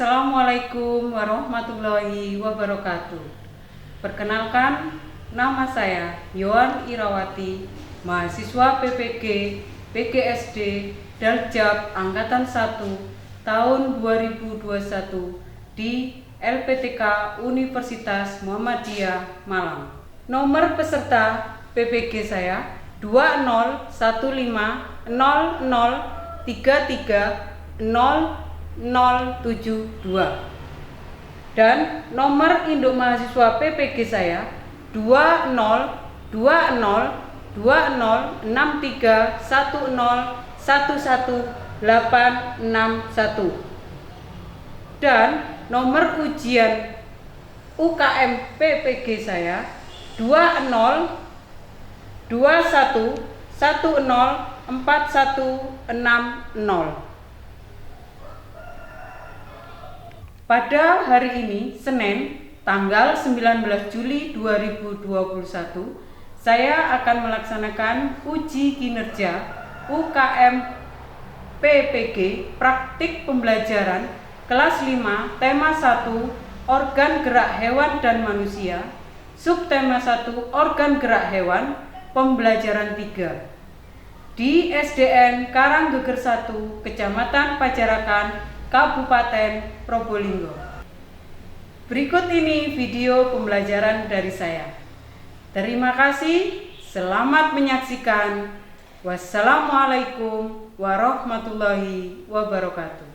Assalamualaikum warahmatullahi wabarakatuh. Perkenalkan, nama saya Yohan Irawati, mahasiswa PPG PGSD Daljab Angkatan 1 tahun 2021 di LPTK Universitas Muhammadiyah Malang. Nomor peserta PPG saya 201500330072 dan nomor induk mahasiswa PPG saya 202063101181 dan nomor ujian UKM PPG saya 2021104160. Pada hari ini, Senin, tanggal 19 Juli 2021, saya akan melaksanakan uji kinerja UKM PPG Praktik Pembelajaran kelas 5, tema 1, Organ Gerak Hewan dan Manusia, subtema 1, Organ Gerak Hewan, pembelajaran 3, di SDN Karanggeger 1, Kecamatan Pajarakan, Kabupaten Probolinggo. Berikut ini video pembelajaran dari saya. Terima kasih, selamat menyaksikan. Wassalamualaikum warahmatullahi wabarakatuh.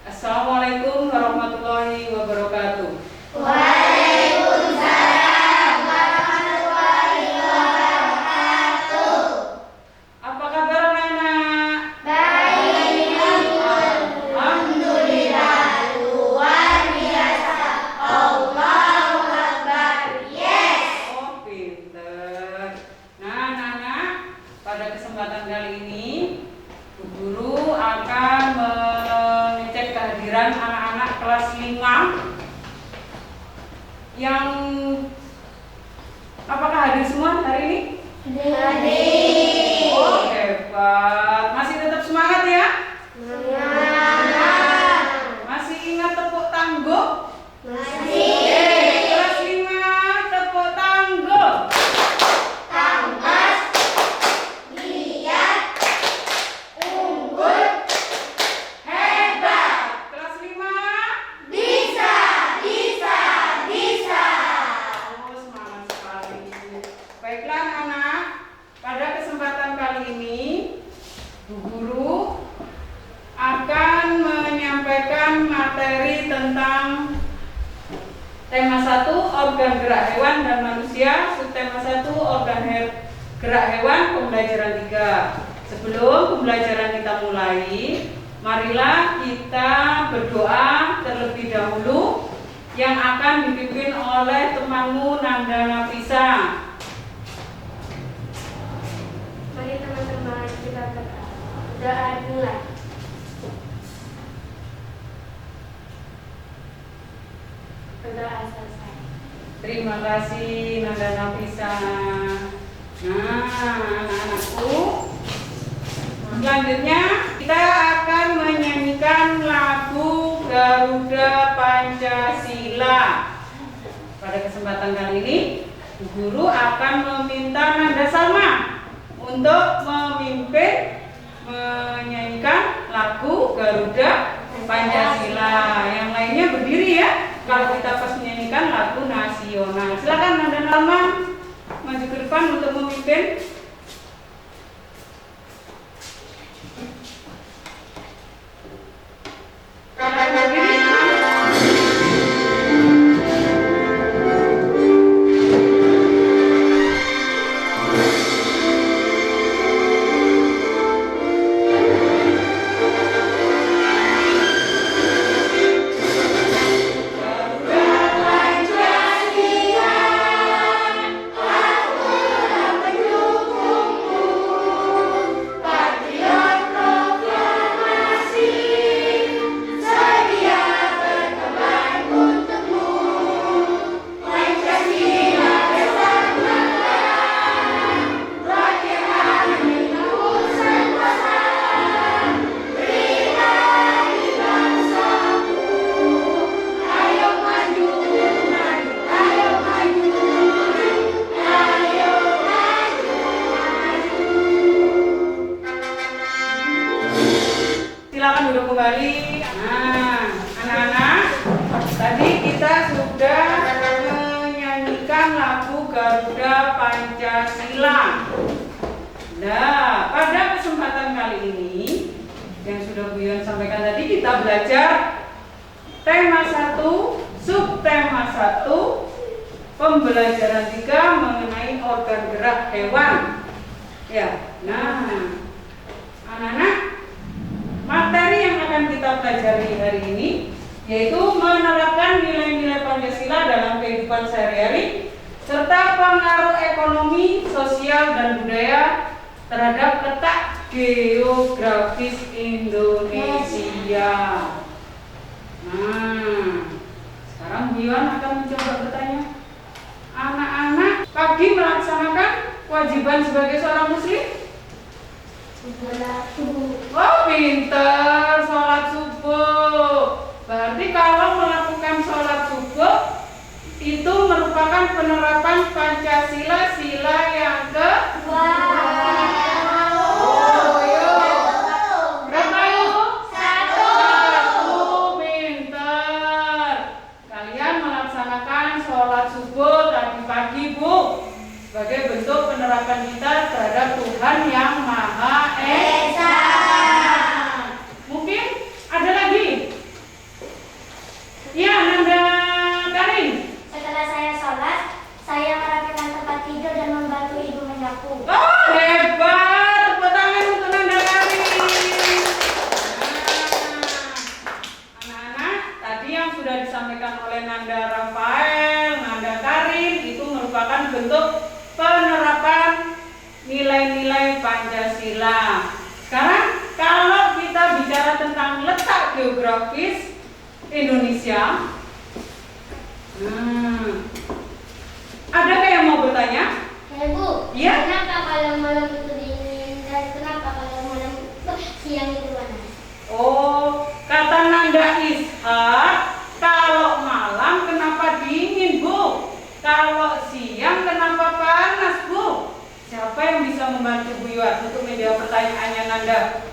Assalamualaikum warahmatullahi wabarakatuh. Waalaikumsalam warahmatullahi wabarakatuh. Apa kabar anak-anak? Baik, alhamdulillah, luar biasa. Allahu Akbar. Yes. Oh, pinter. Nah, anak-anak, pada kesempatan kali ini Bu Guru akan mengecek kehadiran anak-anak kelas 5 yang apakah hadir semua hari ini? Hadir. Oh, hebat. Masih tetap semangat ya? Semangat. Masih ingat tepuk tangguh? Masih. Kelas 5 tepuk tangguh. Tangkas, giat, unggul, Hebat. Kelas 5. bisa, bisa, bisa. Oh, semangat sekali. Baiklah anak, pada kesempatan kali ini Bu Guru akan menyampaikan materi tentang tema 1, organ gerak hewan dan manusia, subtema 1, organ gerak hewan, pembelajaran 3. Sebelum pembelajaran kita mulai, marilah kita berdoa terlebih dahulu yang akan dipimpin oleh temanmu Nanda Nafisa. Doa dimulai. Berdoa selesai. Terima kasih Nanda Nafisa. Nah, anak-anakku, selanjutnya kita akan menyanyikan lagu Garuda Pancasila. Pada kesempatan kali ini, Bu Guru akan meminta Nanda Salma untuk memimpin menyanyikan lagu Garuda Pancasila. Yang lainnya berdiri ya, kalau kita pas menyanyikan lagu nasional. Silakan Nanda Salma maju ke depan untuk memimpin. Kalau berdiri, silakan duduk kembali. Nah, anak-anak, tadi kita sudah menyanyikan lagu Garuda Pancasila. Nah, pada kesempatan kali ini yang sudah Bu Yon sampaikan tadi, kita belajar tema 1, subtema 1, pembelajaran 3 mengenai organ gerak hewan. Ya, nah, anak-anak, materi yang akan kita pelajari hari ini yaitu menerapkan nilai-nilai Pancasila dalam kehidupan sehari-hari serta pengaruh ekonomi, sosial, dan budaya terhadap letak geografis Indonesia. Nah, sekarang Bu Yon akan mencoba bertanya. Anak-anak pagi melaksanakan kewajiban sebagai seorang muslim? Oh, pinter, sholat subuh. Berarti kalau melakukan sholat subuh itu merupakan penerapan Pancasila sila yang kedua. Oh, yuk. Berapa yuk? 1. Pinter. Kalian melaksanakan sholat subuh tadi pagi, Bu, sebagai bentuk penerapan kita terhadap Tuhan yang Maha Esa. Mungkin ada lagi? Ya, Nanda Karin. Setelah saya sholat, saya merapikan tempat tidur dan membantu ibu menyapu. Oh, hebat. Tepuk tangan untuk Nanda Karin. Nah, anak-anak, tadi yang sudah disampaikan oleh Nanda Rafael, Nanda Karin, itu merupakan bentuk penerapan nilai-nilai Pancasila. Sekarang kalau kita bicara tentang letak geografis Indonesia, adakah yang mau bertanya? Ya, Bu. Iya. Kenapa kalau malam itu dingin dan kenapa kalau malam siang itu panas? Oh, kata Nanda Ishak, kalau malam kenapa dingin, Bu? Kalau siang kenapa panas, Bu? Siapa yang bisa membantu Bu Yon untuk menjawab pertanyaannya Nanda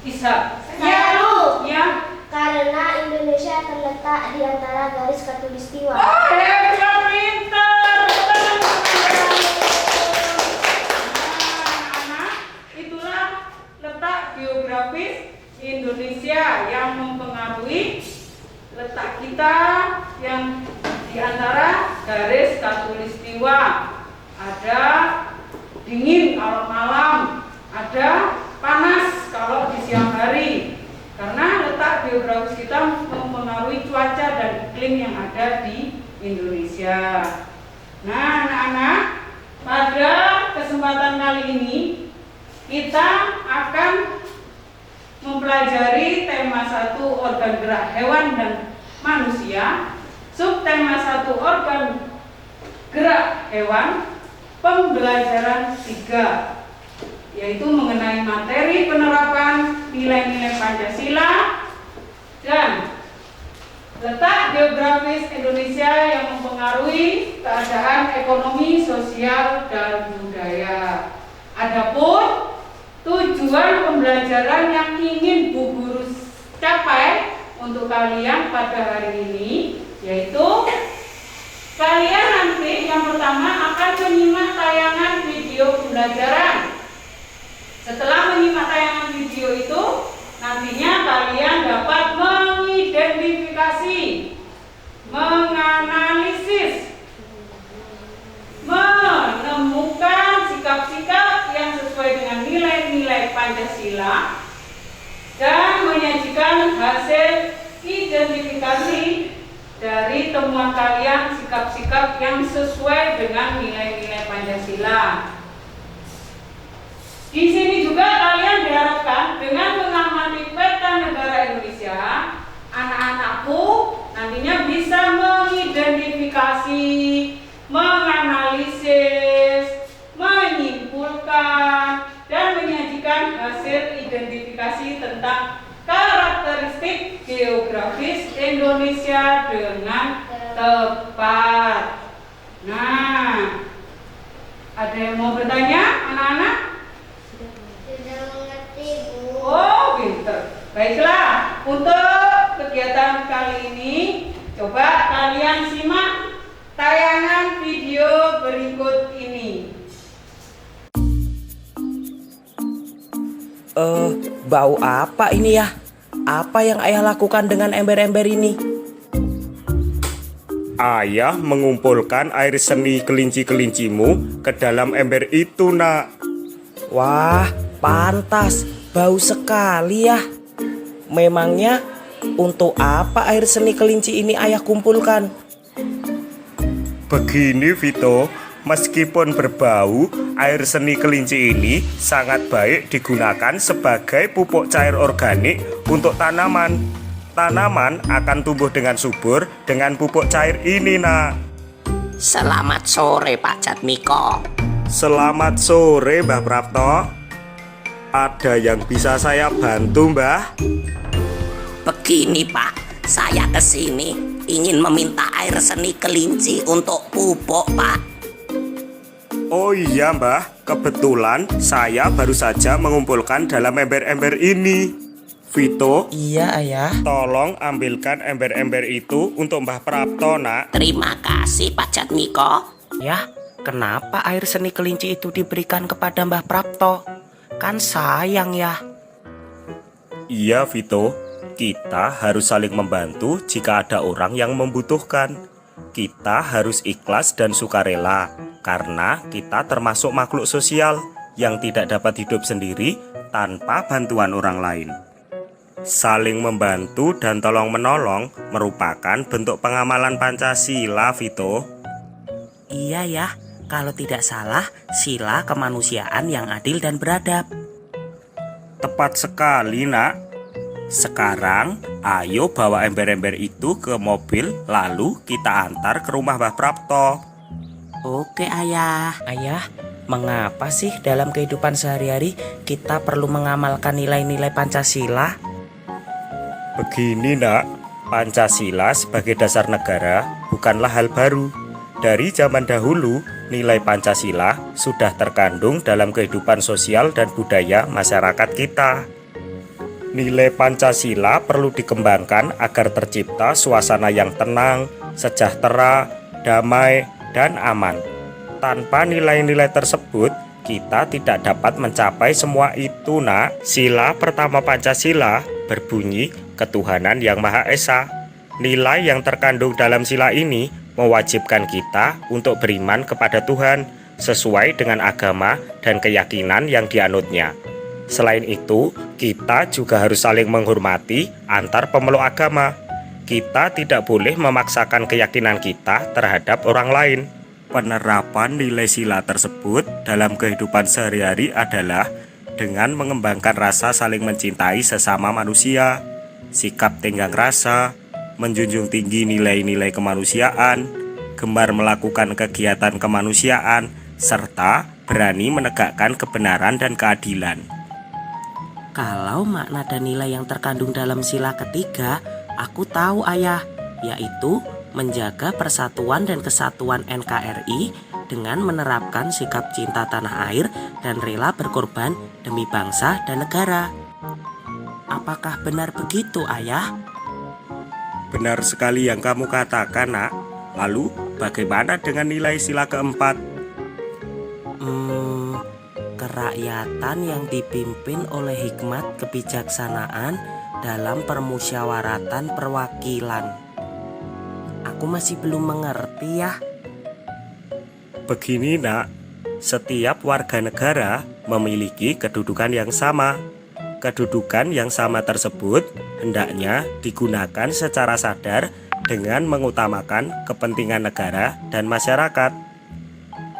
Ishak? Saya, Bu. Ya. Karena Indonesia terletak di antara garis khatulistiwa. Oh, hebat, pintar. Anak-anak, itulah letak geografis Indonesia yang mempengaruhi letak kita yang di antara garis khatulistiwa. Ada dingin kalau malam, ada panas kalau di siang hari. Karena letak geografis kita mempengaruhi cuaca dan iklim yang ada di Indonesia. Nah, anak-anak, pada kesempatan kali ini kita akan mempelajari tema 1 organ gerak hewan dan manusia, subtema 1 organ gerak hewan, pembelajaran 3, yaitu mengenai materi penerapan nilai-nilai Pancasila dan letak geografis Indonesia yang mempengaruhi keadaan ekonomi, sosial, dan budaya. Adapun tujuan pembelajaran yang ingin Bu Guru capai untuk kalian pada hari ini, yaitu kalian nanti yang pertama akan menyimak tayangan video pembelajaran. Setelah menyimak tayangan video itu, nantinya kalian dapat mengidentifikasi, menganalisis, menemukan sikap-sikap yang sesuai dengan nilai-nilai Pancasila dan menyajikan hasil identifikasi dari temuan kalian sikap-sikap yang sesuai dengan nilai-nilai Pancasila. Di sini juga kalian diharapkan dengan mengamati peta negara Indonesia, anak-anakku nantinya bisa mengidentifikasi, menganalisis, menyimpulkan, dan menyajikan hasil identifikasi tentang karakteristik geografis Indonesia dengan tepat. Nah, ada yang mau bertanya, anak-anak? Sudah mengerti, Bu. Oh, pinter. Baiklah, untuk kegiatan kali ini, coba kalian simak tayangan video berikut ini. Bau apa ini ya? Apa yang ayah lakukan dengan ember-ember ini? Ayah mengumpulkan air seni kelinci-kelincimu ke dalam ember itu, nak. Wah, pantas. Bau sekali ya. Memangnya untuk apa air seni kelinci ini ayah kumpulkan? Begini, Vito, meskipun berbau, air seni kelinci ini sangat baik digunakan sebagai pupuk cair organik untuk tanaman. Tanaman akan tumbuh dengan subur dengan pupuk cair ini, nak. Selamat sore, Pak Jatmiko. Selamat sore, Mbah Prapto. Ada yang bisa saya bantu, Mbah? Begini, Pak, saya kesini ingin meminta air seni kelinci untuk pupuk, Pak. Oh iya, Mbah, kebetulan saya baru saja mengumpulkan dalam ember-ember ini. Vito, Iya, ayah. tolong ambilkan ember-ember itu untuk Mbah Prapto, nak. Terima kasih, Pak Jatmiko. Ya, kenapa air seni kelinci itu diberikan kepada Mbah Prapto? Kan sayang ya. Iya, Vito, kita harus saling membantu jika ada orang yang membutuhkan. Kita harus ikhlas dan sukarela, karena kita termasuk makhluk sosial yang tidak dapat hidup sendiri tanpa bantuan orang lain. Saling membantu dan tolong-menolong merupakan bentuk pengamalan Pancasila, Vito. Iya ya, kalau tidak salah, sila kemanusiaan yang adil dan beradab. Tepat sekali, nak. Sekarang, ayo bawa ember-ember itu ke mobil, lalu kita antar ke rumah Mbah Prapto. Oke, ayah. Ayah, mengapa sih dalam kehidupan sehari-hari kita perlu mengamalkan nilai-nilai Pancasila? Begini, nak. Pancasila sebagai dasar negara bukanlah hal baru. Dari zaman dahulu, nilai Pancasila sudah terkandung dalam kehidupan sosial dan budaya masyarakat kita. Nilai Pancasila perlu dikembangkan agar tercipta suasana yang tenang, sejahtera, damai, dan aman. Tanpa nilai-nilai tersebut, kita tidak dapat mencapai semua itu, nak. Sila pertama Pancasila berbunyi ketuhanan yang Maha Esa. Nilai yang terkandung dalam sila ini mewajibkan kita untuk beriman kepada Tuhan sesuai dengan agama dan keyakinan yang dianutnya. Selain itu, kita juga harus saling menghormati antar pemeluk agama. Kita tidak boleh memaksakan keyakinan kita terhadap orang lain. Penerapan nilai sila tersebut dalam kehidupan sehari-hari adalah dengan mengembangkan rasa saling mencintai sesama manusia, sikap tenggang rasa, menjunjung tinggi nilai-nilai kemanusiaan, gemar melakukan kegiatan kemanusiaan, serta berani menegakkan kebenaran dan keadilan. Kalau makna dan nilai yang terkandung dalam sila ketiga, aku tahu ayah, yaitu menjaga persatuan dan kesatuan NKRI dengan menerapkan sikap cinta tanah air dan rela berkorban demi bangsa dan negara. Apakah benar begitu, ayah? Benar sekali yang kamu katakan, nak. Lalu, bagaimana dengan nilai sila keempat? Kerakyatan yang dipimpin oleh hikmat kebijaksanaan dalam permusyawaratan perwakilan. Aku masih belum mengerti ya. Begini, nak. Setiap warga negara memiliki kedudukan yang sama. Kedudukan yang sama tersebut hendaknya digunakan secara sadar dengan mengutamakan kepentingan negara dan masyarakat.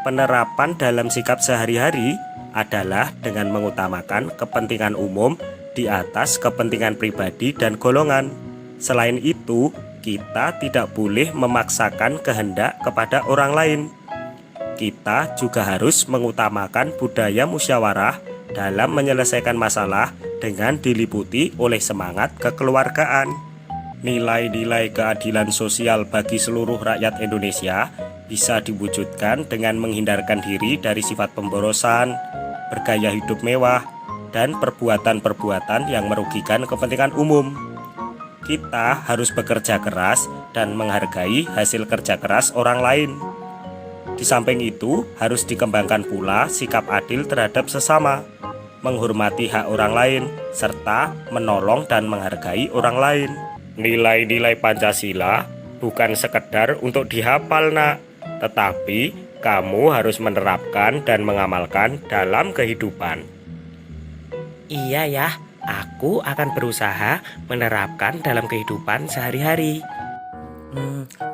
Penerapan dalam sikap sehari-hari adalah dengan mengutamakan kepentingan umum di atas kepentingan pribadi dan golongan. Selain itu, kita tidak boleh memaksakan kehendak kepada orang lain. Kita juga harus mengutamakan budaya musyawarah dalam menyelesaikan masalah dengan diliputi oleh semangat kekeluargaan. Nilai-nilai keadilan sosial bagi seluruh rakyat Indonesia bisa diwujudkan dengan menghindarkan diri dari sifat pemborosan, bergaya hidup mewah, dan perbuatan-perbuatan yang merugikan kepentingan umum. Kita harus bekerja keras dan menghargai hasil kerja keras orang lain. Di samping itu, harus dikembangkan pula sikap adil terhadap sesama, menghormati hak orang lain, serta menolong dan menghargai orang lain. Nilai-nilai Pancasila bukan sekedar untuk dihafal, nak, tetapi kamu harus menerapkan dan mengamalkan dalam kehidupan. Iya ya, aku akan berusaha menerapkan dalam kehidupan sehari-hari.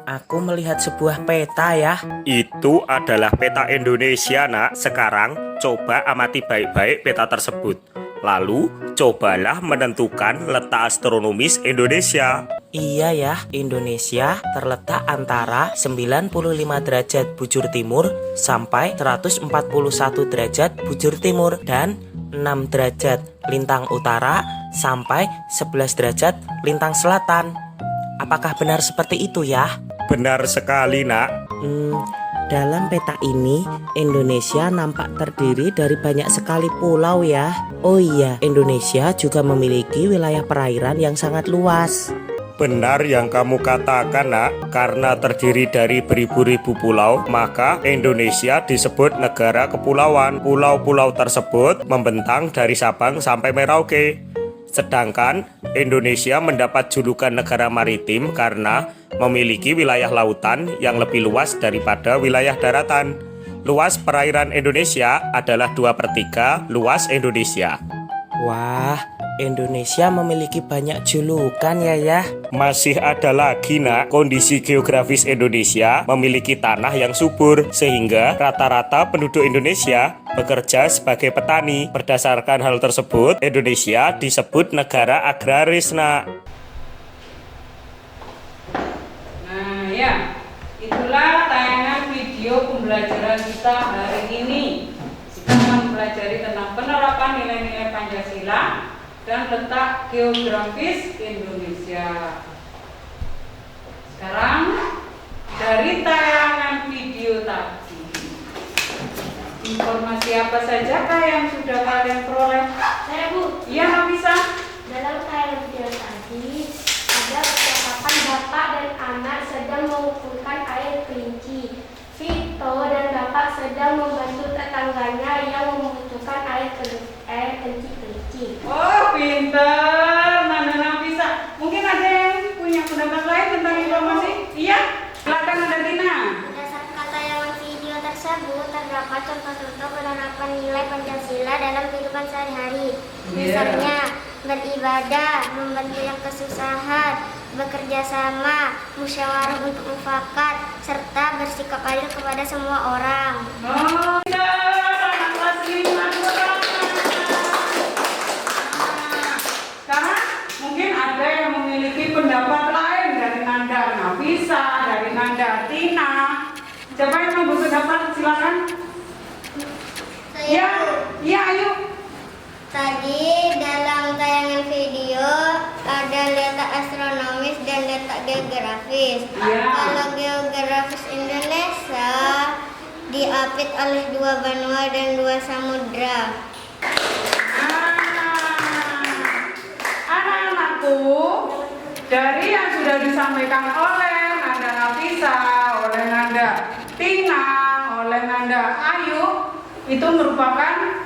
Aku melihat sebuah peta ya. Itu adalah peta Indonesia, nak. Sekarang coba amati baik-baik peta tersebut. Lalu cobalah menentukan letak astronomis Indonesia. Iya ya, Indonesia terletak antara 95 derajat bujur timur sampai 141 derajat bujur timur dan 6 derajat lintang utara sampai 11 derajat lintang selatan. Apakah benar seperti itu ya? Benar sekali, nak. Dalam peta ini, Indonesia nampak terdiri dari banyak sekali pulau ya. Oh iya, Indonesia juga memiliki wilayah perairan yang sangat luas. Benar yang kamu katakan, nak. Karena terdiri dari beribu-ribu pulau, maka Indonesia disebut negara kepulauan. Pulau-pulau tersebut membentang dari Sabang sampai Merauke. Sedangkan Indonesia mendapat julukan negara maritim karena memiliki wilayah lautan yang lebih luas daripada wilayah daratan. Luas perairan Indonesia adalah 2/3 luas Indonesia. Wah, Indonesia memiliki banyak julukan ya. Masih ada lagi, nak. Kondisi geografis Indonesia memiliki tanah yang subur, sehingga rata-rata penduduk Indonesia bekerja sebagai petani. Berdasarkan hal tersebut, Indonesia disebut negara agraris, nak. Nah ya, itulah tayangan video pembelajaran kita hari ini. Kita akan mempelajari tentang penerapan nilai-nilai Pancasila dan letak geografis Indonesia. Sekarang dari tayangan video tadi, informasi apa saja kah yang sudah kalian peroleh? Saya Bu, Iya, Nafisa. dalam tayangan video tadi ada percakapan bapak dan anak sedang mengumpulkan air kelinci. Vito dan bapak sedang membantu tetangganya yang membutuhkan air kelinci. Oh, pinter, Nanda Nafisa. Mungkin ada yang punya pendapat lain tentang informasi? Iya, silakan Nanda Dina. Berdasarkan tayangan video tersebut terdapat contoh-contoh penerapan nilai Pancasila dalam kehidupan sehari-hari. Misalnya beribadah, membantu yang kesusahan, bekerja sama, musyawarah untuk mufakat, serta bersikap adil kepada semua orang. Oh, pinter, anak kelas 5. Ya, iya ayo. Tadi dalam tayangan video ada letak astronomis dan letak geografis. Iya. Kalau geografis Indonesia diapit oleh 2 benua dan 2 samudra. Anak-anakku, dari yang sudah disampaikan oleh Nanda Nafisa, oleh Nanda Tina, oleh Nanda Ayu, itu merupakan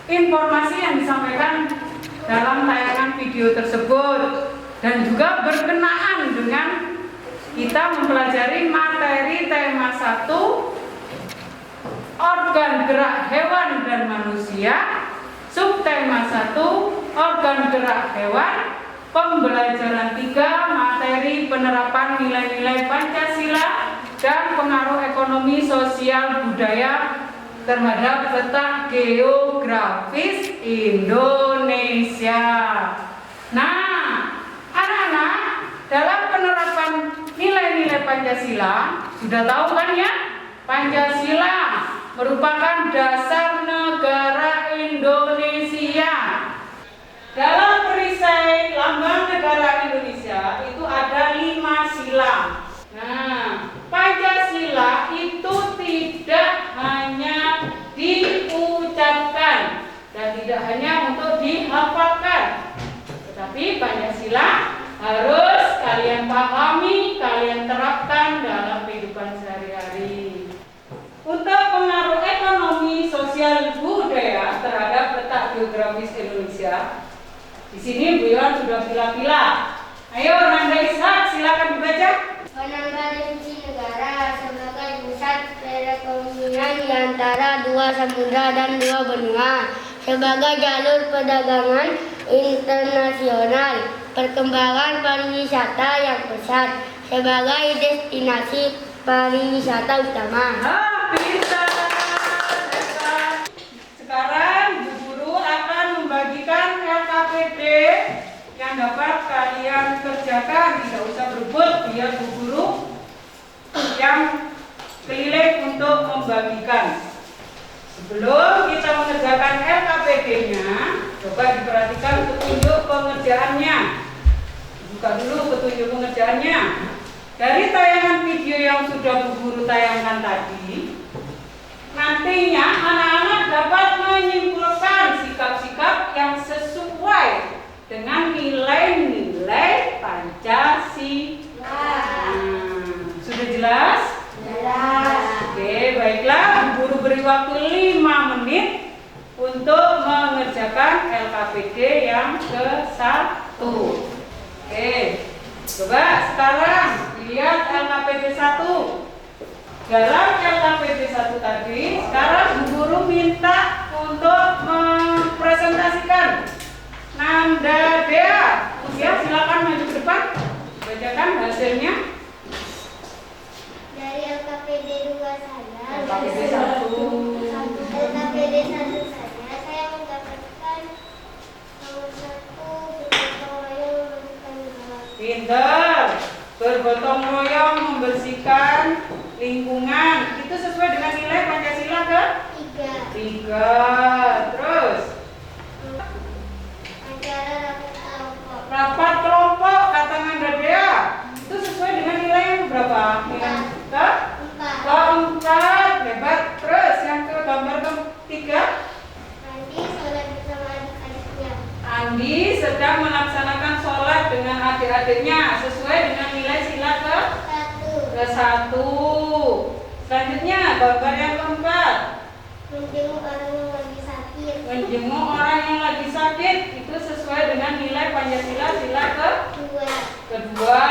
informasi yang disampaikan dalam tayangan video tersebut dan juga berkenaan dengan kita mempelajari materi tema 1 organ gerak hewan dan manusia, subtema 1 organ gerak hewan, pembelajaran 3 materi penerapan nilai-nilai Pancasila dan pengaruh ekonomi sosial budaya terhadap letak geografis Indonesia. Nah, anak-anak, dalam penerapan nilai-nilai Pancasila sudah tahu kan ya? Pancasila merupakan dasar negara Indonesia. Dalam perisai lambang negara Indonesia itu ada 5 sila. Nah, Pancasila itu tidak hanya diucapkan dan tidak hanya untuk dihafalkan, tetapi Pancasila harus kalian pahami, kalian terapkan dalam kehidupan sehari-hari. Untuk pengaruh ekonomi, sosial, budaya terhadap letak geografis Indonesia, di sini Bu Yohan sudah pila-pila. Ayo Nanda Ishak, silakan dibaca. Penambah definisi negara sebagai pusat perekonomian di antara 2 samudra dan 2 benua, sebagai jalur perdagangan internasional, perkembangan pariwisata yang pesat, sebagai destinasi pariwisata utama. Bisa. Sekarang Bu Guru akan membagikan LKPD yang dapat kalian kerjakan, tidak usah berebut, biar Bu Guru yang keliling untuk membagikan. Sebelum kita mengerjakan LKPD-nya, coba diperhatikan petunjuk pengerjaannya. Buka dulu petunjuk pengerjaannya. Dari tayangan video yang sudah Bu Guru tayangkan tadi, nantinya anak-anak dapat menyimpulkan sikap-sikap yang sesuai dengan nilai-nilai Pancasila. Sudah jelas? Jelas. Oke, baiklah. Bu Guru beri waktu 5 menit untuk mengerjakan LKPD yang ke-1. Oke, coba sekarang lihat LKPD 1. Dalam LKPD 1 tadi, sekarang Bu Guru minta untuk mempresentasikan Nanda Dea. Ya, silakan maju ke depan. Bacakan hasilnya. Dari LKPD 2 saya, LKPD 1. LKPD 1 saya mendapatkan nomor 1 bergotong royong membersihkan lingkungan. Pinter. Bergotong royong membersihkan lingkungan. Itu sesuai dengan nilai Pancasila ke? 3. Terus? Acara rapat kelompok. Rapat kelompok kata Nanda Dea. Itu sesuai dengan nilai yang berapa? Nilai keempat. Hebat. Terus yang ke gambar ketiga? Andi sholat bersama adik-adiknya. Andi sedang melaksanakan sholat dengan adik-adiknya sesuai dengan nilai sila ke-1. Selanjutnya gambar yang keempat. Menjenguk orang yang lagi sakit. Menjenguk orang yang lagi sakit itu sesuai dengan nilai Pancasila sila kedua.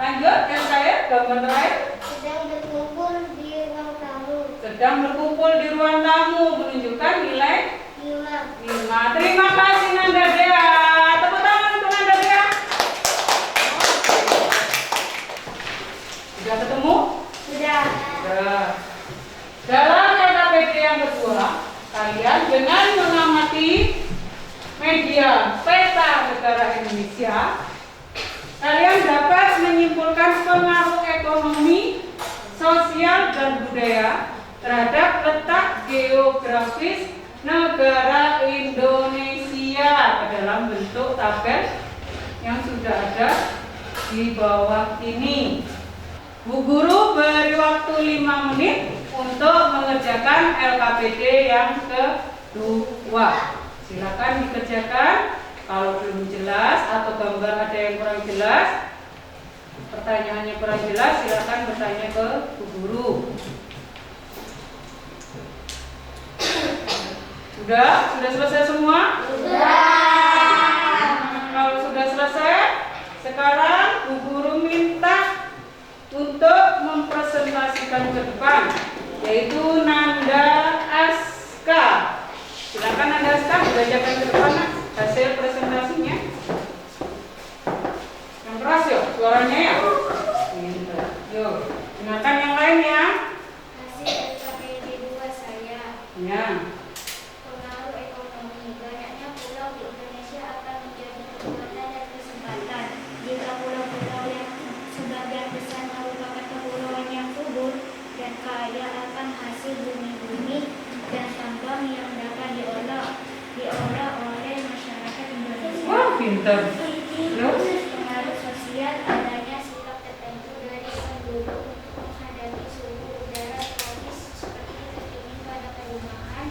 Lanjut yang terakhir, gambar terakhir. Sedang berkumpul di ruang tamu. Sedang berkumpul di ruang tamu menunjukkan nilai 5. Terima kasih Nanda Dea. Tepuk tangan untuk Nanda Dea. Sudah ketemu? Sudah. Sudah. Dalam LKPD yang kedua, kalian dengan mengamati media peta negara Indonesia, kalian dapat menyimpulkan pengaruh ekonomi, sosial, dan budaya terhadap letak geografis negara Indonesia dalam bentuk tabel yang sudah ada di bawah ini. Bu Guru beri waktu 5 menit untuk mengerjakan LKPD yang kedua. Silakan dikerjakan. Kalau belum jelas atau gambar ada yang kurang jelas, pertanyaannya kurang jelas, silakan bertanya ke Bu Guru. Sudah selesai semua? Kalau sudah selesai, sekarang Bu Guru minta untuk mempresentasikan ke depan, yaitu Nanda Aska. Silakan Nanda Aska dibacakan ke depan hasil presentasinya. Yang keras ya suaranya ya. Yuk, dengarkan yang lainnya. Hasil LKPD 2 saya. Ya. Pengaruh ekonomi. Banyaknya pulau di Indonesia akan menjadi kekuatan dan kesempatan. Jika pulau-pulau yang sebagian besar merupakan kepulauan yang subur dan kaya akan hasil bumi-bumi dan tambang yang dapat diolah oleh masyarakat Indonesia. Wah, pintar. Pengaruh sosial, adanya sikap tertentu dari penduduk menghadapi suhu udara tropis seperti kekeringan pada perumahan,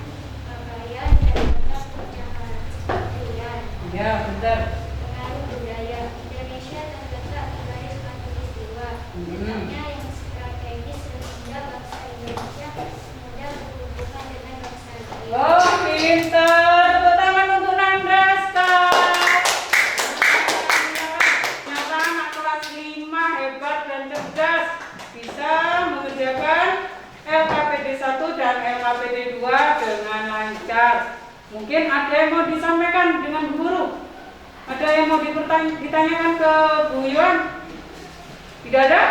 pakaian, dan tempat pencaharian. Ya, bentar. Pengaruh budaya. Indonesia terletak di garis khatulistiwa, letaknya yang strategis sehingga bangsa Indonesia mudah berhubungan dengan bangsa lain. Oh, pintar. Tepuk tangan untuk Nanda Aska. Nyata anak kelas 5 hebat dan cerdas, bisa mengerjakan LKPD 1 dan LKPD 2 dengan lancar. Mungkin ada yang mau disampaikan dengan Bu Guru? Ada yang mau ditanyakan ke Bu Yuan? Tidak ada?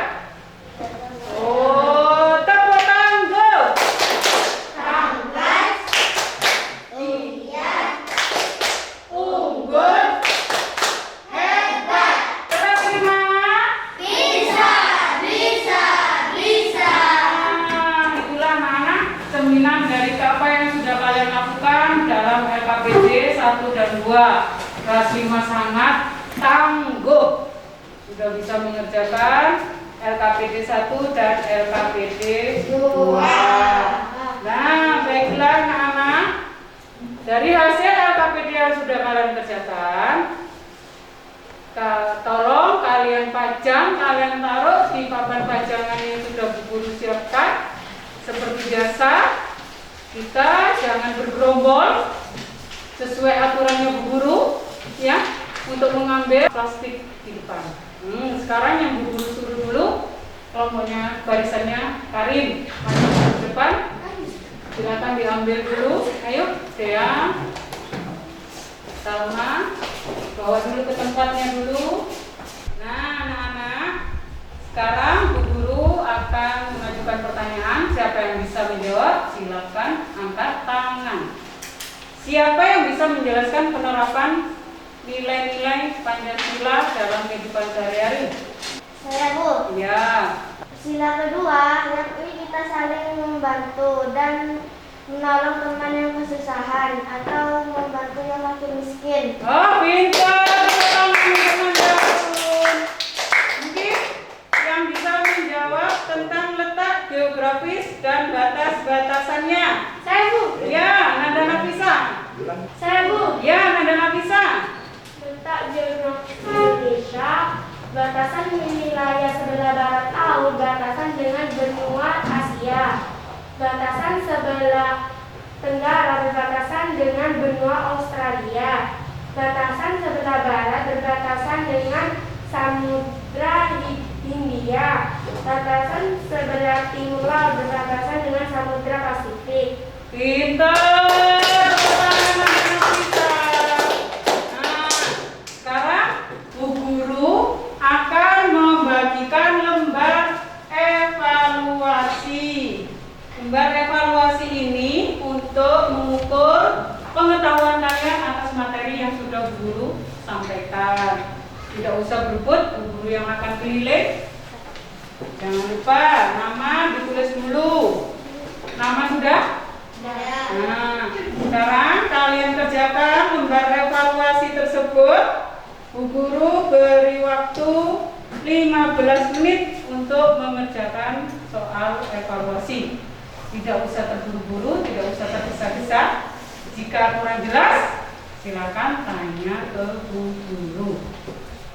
Oh, tepuk tangan. Unggul, hebat, terus gimana? Itulah anak-anak cerminan dari apa yang sudah kalian lakukan dalam LKPD 1 dan 2. Kelas 5 sangat tangguh, sudah bisa mengerjakan LKPD 1 dan LKPD 2. Nah, baiklah anak-anak, dari hasil LKPD yang sudah kalian kerjakan, tolong kalian pajang, kalian taruh di papan pajangan yang sudah Bu Guru siapkan. Seperti biasa, kita jangan bergerombol sesuai aturannya Bu Guru, ya, untuk mengambil plastik di depan. Sekarang yang Bu Guru suruh dulu, kelompoknya barisannya Karin maju ke depan. Silakan diambil dulu. Ayo, Dea, Salma, bawa dulu ke tempatnya dulu. Nah, anak-anak, sekarang Bu Guru akan mengajukan pertanyaan. Siapa yang bisa menjawab, silakan angkat tangan. Siapa yang bisa menjelaskan penerapan nilai-nilai Pancasila dalam kehidupan sehari-hari? Saya, Bu. Ya. Sila kedua, yakni kita saling membantu dan menolong teman yang kesusahan atau membantu yang makin miskin. Oh, pintar teman-teman Daun. Mungkin yang bisa menjawab tentang letak geografis dan batas-batasannya. Saya, Bu. Ya, Nanda Nafisa. Saya, Bu. Ya, Nanda Nafisa. Letak geografis Indonesia, batasan wilayah sebelah barat laut, batasan dengan benua Asia. Batasan sebelah tenggara berbatasan dengan benua Australia. Batasan sebelah barat berbatasan dengan Samudra Hindia. Batasan sebelah timur laut berbatasan dengan Samudra Pasifik. Pintar. Sekarang Bu Guru akan membagikan lembar evaluasi. Lembar evaluasi ini untuk mengukur pengetahuan kalian atas materi yang sudah Bu Guru sampaikan. Tidak usah berebut, Bu Guru yang akan keliling. Jangan lupa nama ditulis dulu. Nama sudah? Sudah. Nah, sekarang kalian kerjakan lembar evaluasi tersebut. Bu Guru beri waktu 15 menit untuk mengerjakan soal evaluasi. Tidak usah terburu-buru, tidak usah tergesa-gesa. Jika kurang jelas, silakan tanya ke Bu Guru.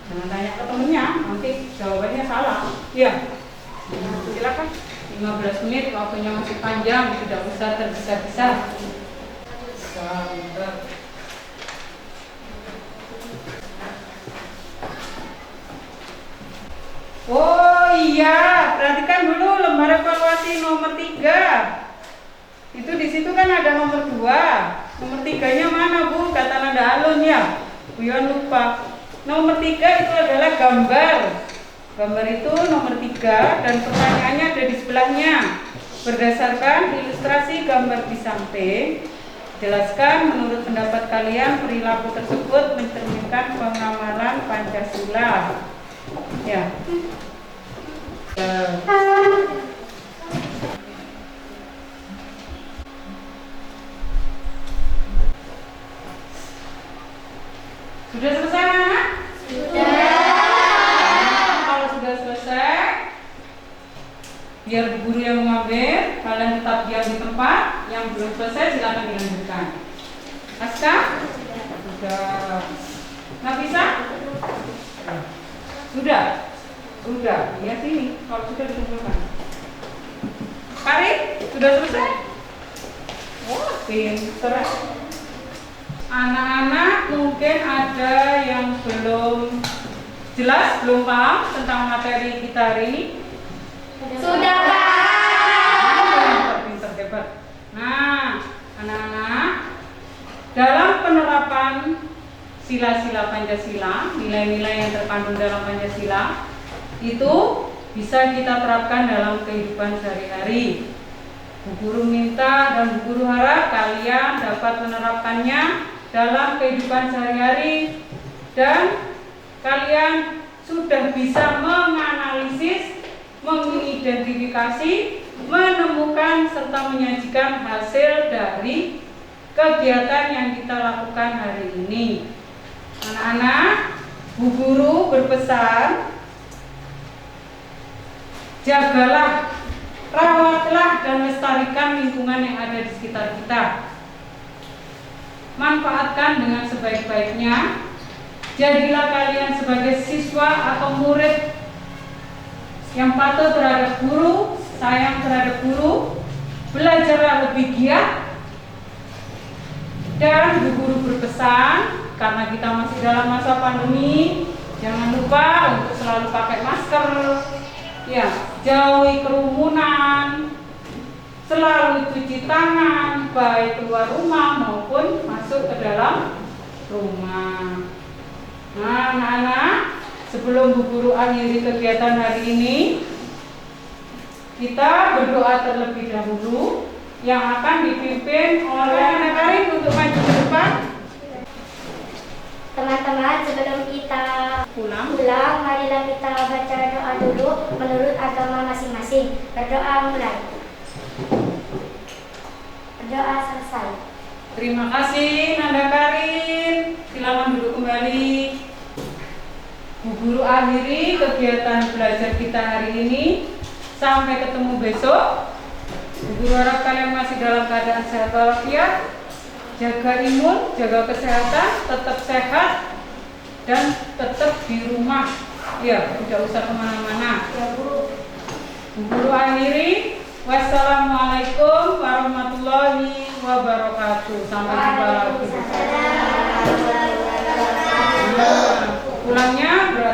Jangan tanya ke temennya, nanti jawabannya salah. Ya, silakan. 15 menit, waktunya masih panjang, tidak usah tergesa-gesa. Sebentar. Oh iya, perhatikan dulu lembar evaluasi nomor 3. Itu di situ kan ada nomor 2. Nomor 3-nya mana, Bu? Kata nada alun ya. Bu Yon lupa. Nomor 3 itu adalah gambar. Gambar itu nomor 3 dan pertanyaannya ada di sebelahnya. Berdasarkan ilustrasi gambar di samping, jelaskan menurut pendapat kalian perilaku tersebut mencerminkan pengamalan Pancasila. Ya. Sudah selesai, anak? Sudah. Kalau sudah selesai, biar Bu Guru yang mengambil, kalian tetap diam di tempat. Yang belum selesai silakan dilanjutkan. Aska? Sudah. Nggak bisa? Sudah. Sudah. Ya sini. Kalau sudah dikumpulkan. Kari? Sudah selesai? Wah, pinter. Anak-anak mungkin ada yang belum jelas, belum paham tentang materi kita hari ini. Sudah, Pak. Pinter, hebat. Nah, anak-anak, dalam penerapan sila-sila Pancasila, nilai-nilai yang terkandung dalam Pancasila itu bisa kita terapkan dalam kehidupan sehari-hari. Bu Guru minta dan Bu Guru harap kalian dapat menerapkannya dalam kehidupan sehari-hari dan kalian sudah bisa menganalisis, mengidentifikasi, menemukan serta menyajikan hasil dari kegiatan yang kita lakukan hari ini. Anak-anak, Bu Guru berpesan, jagalah, rawatlah dan lestarikan lingkungan yang ada di sekitar kita. Manfaatkan dengan sebaik-baiknya. Jadilah kalian sebagai siswa atau murid yang patuh terhadap guru, sayang terhadap guru, belajarlah lebih giat. Dan Bu Guru berpesan, karena kita masih dalam masa pandemi, jangan lupa untuk selalu pakai masker. Ya, jauhi kerumunan, selalu cuci tangan, baik keluar rumah maupun masuk ke dalam rumah. Nah, anak-anak, sebelum Bu Guru akhiri kegiatan hari ini, kita berdoa terlebih dahulu yang akan dipimpin oleh Anak Karin untuk maju ke depan. Teman-teman, sebelum kita Pulang. marilah kita baca doa dulu menurut agama masing-masing. Berdoa mulai. Berdoa selesai. Terima kasih Nanda Karin. Silakan duduk kembali. Bu Guru akhiri kegiatan belajar kita hari ini. Sampai ketemu besok. Bu Guru harap kalian masih dalam keadaan sehat walafiat. Jaga imun, jaga kesehatan, tetap sehat dan tetap di rumah. Ya, tidak usah kemana-mana. Ya, Bu. Bu Guru akhiri. Wassalamualaikum warahmatullahi wabarakatuh. Sampai jumpa lagi. Pulangnya